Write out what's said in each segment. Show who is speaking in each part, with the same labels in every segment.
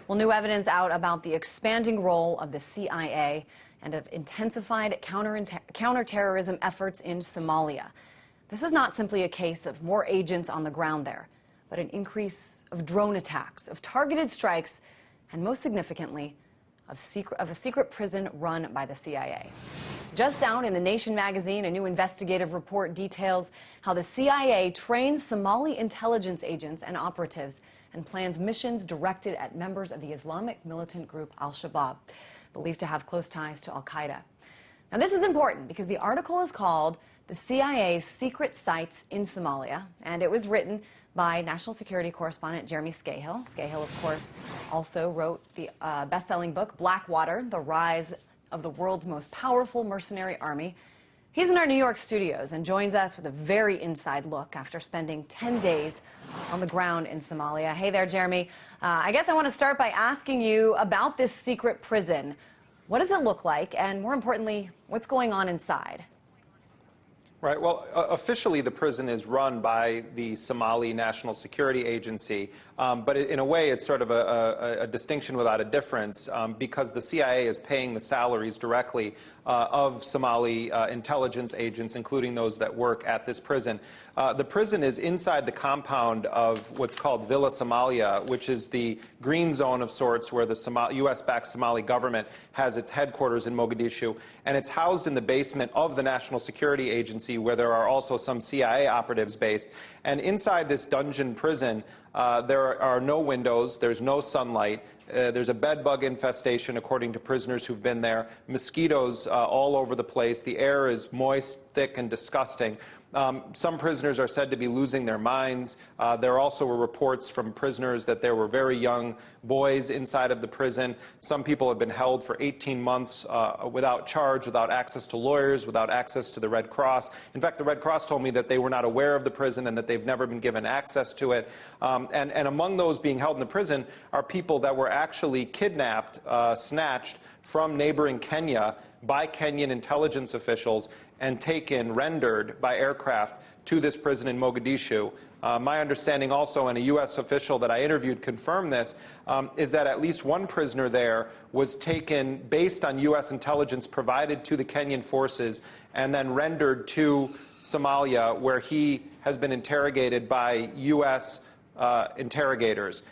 Speaker 1: Well, new evidence out about the expanding role of the CIA and of intensified counterterrorism efforts in Somalia. This is not simply a case of more agents on the ground there, but an increase of drone attacks, of targeted strikes, and most significantly, of a secret prison run by the CIA. Just out in The Nation magazine, a new investigative report details how the CIA trains Somali intelligence agents and operatives and plans missions directed at members of the Islamic militant group Al-Shabaab, believed to have close ties to Al-Qaeda. Now, this is important because the article is called "The CIA's Secret Sites in Somalia," and it was written by national security correspondent Jeremy Scahill. Scahill, of course, also wrote the best-selling book Blackwater: The Rise of the World's Most Powerful Mercenary Army. He's in our New York studios and joins us with a very inside look after spending 10 days on the ground in Somalia. Hey there, Jeremy. I guess I want to start by asking you about this secret prison. What does it look like? And more importantly, what's going on inside?
Speaker 2: Right. Well, officially, the prison is run by the Somali National Security Agency, but in a way, it's sort of a distinction without a difference, because the CIA is paying the salaries directly of Somali intelligence agents, including those that work at this prison. The prison is inside the compound of what's called Villa Somalia, which is the green zone of sorts where the U.S.-backed Somali government has its headquarters in Mogadishu, and it's housed in the basement of the National Security Agency, where there are also some CIA operatives based. And inside this dungeon prison, there are no windows, there's no sunlight, there's a bed bug infestation, according to prisoners who've been there, mosquitoes all over the place, the air is moist, thick, and disgusting. Some prisoners are said to be losing their minds. There also were reports from prisoners that there were very young boys inside of the prison. Some people have been held for 18 months without charge, without access to lawyers, without access to the Red Cross. In fact, the Red Cross told me that they were not aware of the prison and that they've never been given access to it. And among those being held in the prison are people that were actually kidnapped, snatched from neighboring Kenya by Kenyan intelligence officials and taken, rendered by aircraft to this prison in Mogadishu. My understanding also, and a U.S. official that I interviewed confirmed this, is that at least one prisoner there was taken based on U.S. intelligence provided to the Kenyan forces and then rendered to Somalia, where he has been interrogated by U.S. interrogators.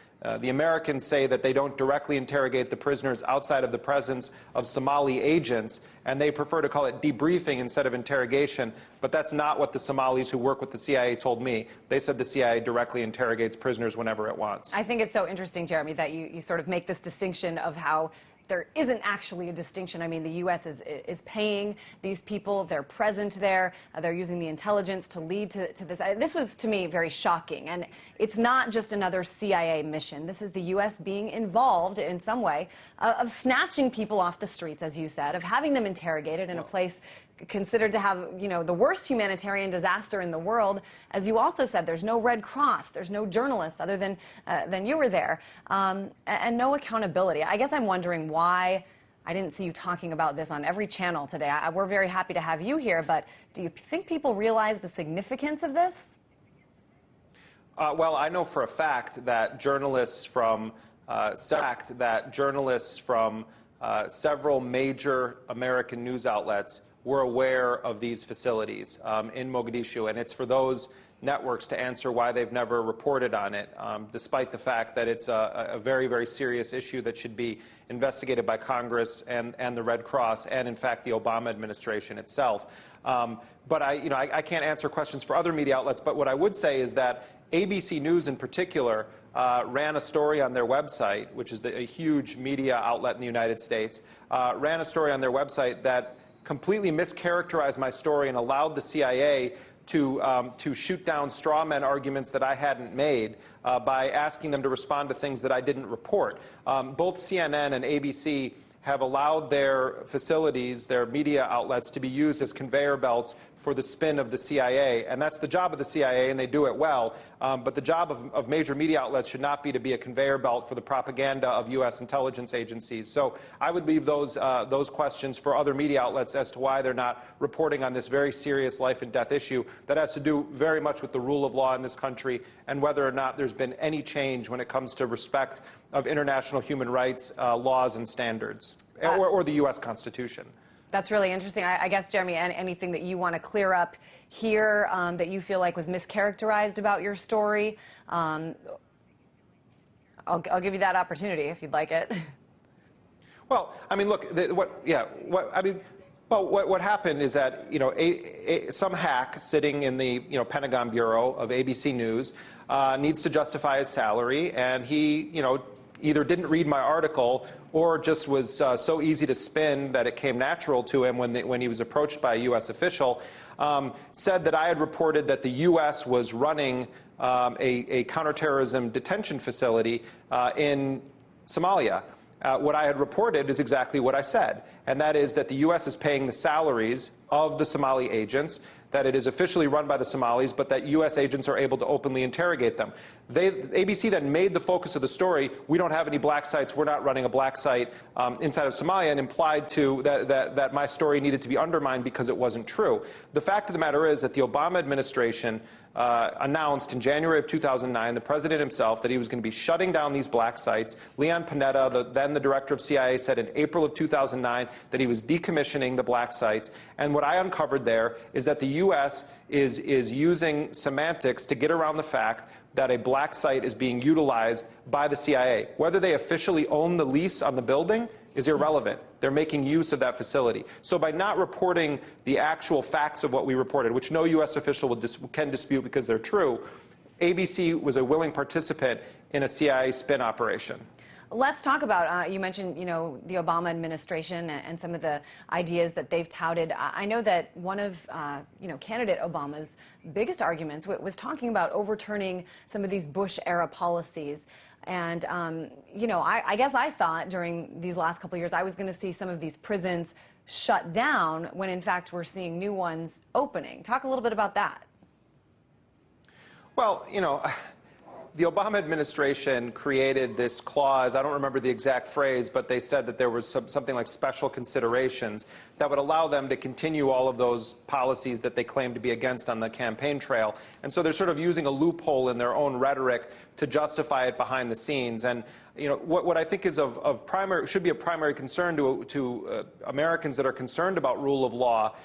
Speaker 2: The Americans say that they don't directly interrogate the prisoners outside of the presence of Somali agents, and they prefer to call it debriefing instead of interrogation, but that's not what the Somalis who work with the CIA told me. They said the CIA directly interrogates prisoners whenever it wants.
Speaker 1: I think it's so interesting, Jeremy, that you sort of make this distinction of how there isn't actually a distinction. I mean, the U.S. is paying these people. They're present there. They're using the intelligence to lead to this. This was, to me, very shocking. And it's not just another CIA mission. This is the U.S. being involved in some way of snatching people off the streets, as you said, of having them interrogated in a place considered to have, you know, the worst humanitarian disaster in the world. As you also said, there's no Red Cross, there's no journalists other than you were there, and no accountability. I guess I'm wondering why I didn't see you talking about this on every channel today. We're very happy to have you here, but do you think people realize the significance of this?
Speaker 2: Well, I know for a fact that journalists from several major American news outlets were aware of these facilities in Mogadishu, and it's for those networks to answer why they've never reported on it, despite the fact that it's a very, very serious issue that should be investigated by Congress and the Red Cross and, in fact, the Obama administration itself. But I can't answer questions for other media outlets, but what I would say is that ABC News in particular ran a story on their website, which is a huge media outlet in the United States, ran a story on their website that completely mischaracterized my story and allowed the CIA to shoot down straw man arguments that I hadn't made by asking them to respond to things that I didn't report. Both CNN and ABC have allowed their facilities, their media outlets, to be used as conveyor belts for the spin of the CIA. And that's the job of the CIA, and they do it well. But the job of major media outlets should not be to be a conveyor belt for the propaganda of U.S. intelligence agencies. So I would leave those questions for other media outlets as to why they're not reporting on this very serious life and death issue that has to do very much with the rule of law in this country and whether or not there's been any change when it comes to respect of international human rights laws and standards, or the U.S. Constitution.
Speaker 1: That's really interesting. I guess, Jeremy, anything that you want to clear up here that you feel like was mischaracterized about your story? I'll give you that opportunity if you'd like it.
Speaker 2: Well, I mean, look, what happened is that, you know, some hack sitting in the, you know, Pentagon Bureau of ABC News needs to justify his salary, and he, you know, either didn't read my article or just was so easy to spin that it came natural to him when he was approached by a U.S. official, said that I had reported that the U.S. was running a counterterrorism detention facility in Somalia. What I had reported is exactly what I said, and that is that the U.S. is paying the salaries of the Somali agents, that it is officially run by the Somalis, but that U.S. agents are able to openly interrogate them. ABC then made the focus of the story, we don't have any black sites, we're not running a black site inside of Somalia, and implied to that my story needed to be undermined because it wasn't true. The fact of the matter is that the Obama administration announced in January of 2009, the president himself, that he was going to be shutting down these black sites. Leon Panetta, then the director of CIA, said in April of 2009 that he was decommissioning the black sites. And what I uncovered there is that the U.S. is using semantics to get around the fact that a black site is being utilized by the CIA. Whether they officially own the lease on the building is irrelevant. They're making use of that facility. So by not reporting the actual facts of what we reported, which no U.S. official can dispute because they're true, ABC was a willing participant in a CIA spin operation.
Speaker 1: Let's talk about, you mentioned, you know, the Obama administration and some of the ideas that they've touted. I know that one of, you know, candidate Obama's biggest arguments was talking about overturning some of these Bush-era policies. And, you know, I guess I thought during these last couple of years I was going to see some of these prisons shut down when, in fact, we're seeing new ones opening. Talk a little bit about that.
Speaker 2: Well, you know, the Obama administration created this clause, I don't remember the exact phrase, but they said that there was something like special considerations that would allow them to continue all of those policies that they claim to be against on the campaign trail. And so they're sort of using a loophole in their own rhetoric to justify it behind the scenes. And you know, what I think is should be a primary concern to Americans that are concerned about rule of law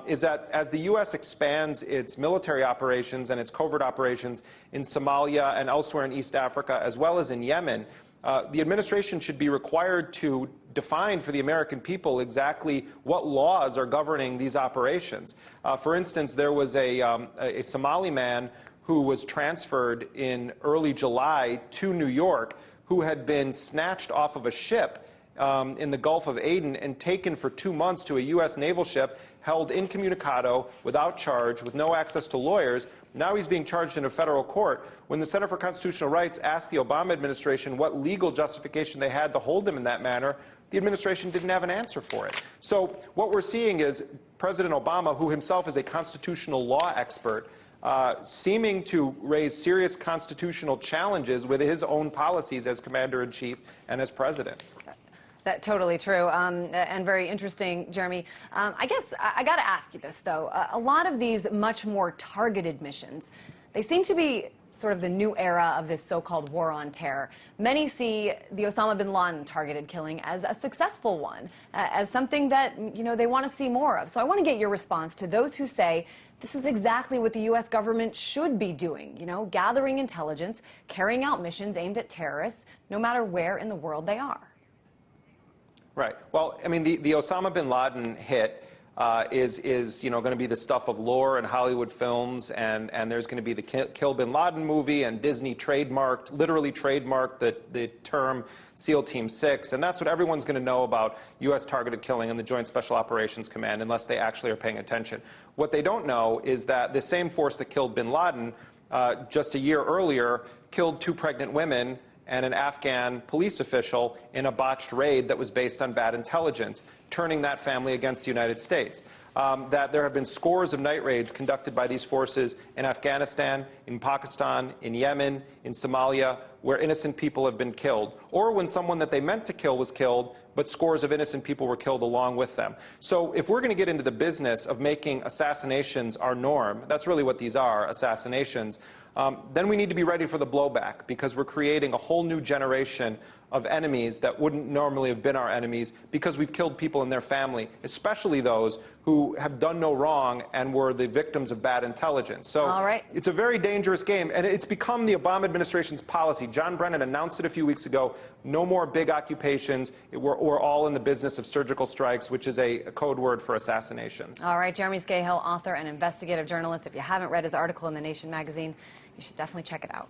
Speaker 2: is that as the U.S. expands its military operations and its covert operations in Somalia and elsewhere in East Africa, as well as in Yemen, the administration should be required to define for the American people exactly what laws are governing these operations. For instance, there was a Somali man who was transferred in early July to New York, who had been snatched off of a ship in the Gulf of Aden and taken for 2 months to a U.S. naval ship, held incommunicado, without charge, with no access to lawyers. Now he's being charged in a federal court. When the Center for Constitutional Rights asked the Obama administration what legal justification they had to hold him in that manner, the administration didn't have an answer for it. So what we're seeing is President Obama, who himself is a constitutional law expert, seeming to raise serious constitutional challenges with his own policies as commander-in-chief and as president.
Speaker 1: That's totally true, and very interesting, Jeremy. I guess I got to ask you this, though. A lot of these much more targeted missions, they seem to be sort of the new era of this so-called war on terror. Many see the Osama bin Laden targeted killing as a successful one, as something that, you know, they want to see more of. So I want to get your response to those who say this is exactly what the U.S. government should be doing, you know, gathering intelligence, carrying out missions aimed at terrorists, no matter where in the world they are.
Speaker 2: Right. Well, I mean, the Osama bin Laden hit is you know, going to be the stuff of lore and Hollywood films, and there's going to be the Kill Bin Laden movie, and Disney literally trademarked the term SEAL Team 6, and that's what everyone's going to know about U.S. targeted killing and the Joint Special Operations Command, unless they actually are paying attention. What they don't know is that the same force that killed bin Laden just a year earlier killed 2 pregnant women and an Afghan police official in a botched raid that was based on bad intelligence, turning that family against the United States. That there have been scores of night raids conducted by these forces in Afghanistan, in Pakistan, in Yemen, in Somalia, where innocent people have been killed, or when someone that they meant to kill was killed, but scores of innocent people were killed along with them. So if we're going to get into the business of making assassinations our norm, that's really what these are, assassinations, then we need to be ready for the blowback, because we're creating a whole new generation of enemies that wouldn't normally have been our enemies, because we've killed people in their family, especially those who have done no wrong and were the victims of bad intelligence. So it's a very dangerous game, and it's become the Obama administration's policy. John Brennan announced it a few weeks ago, no more big occupations. We're all in the business of surgical strikes, which is a code word for assassinations.
Speaker 1: All right, Jeremy Scahill, author and investigative journalist. If you haven't read his article in The Nation magazine, you should definitely check it out.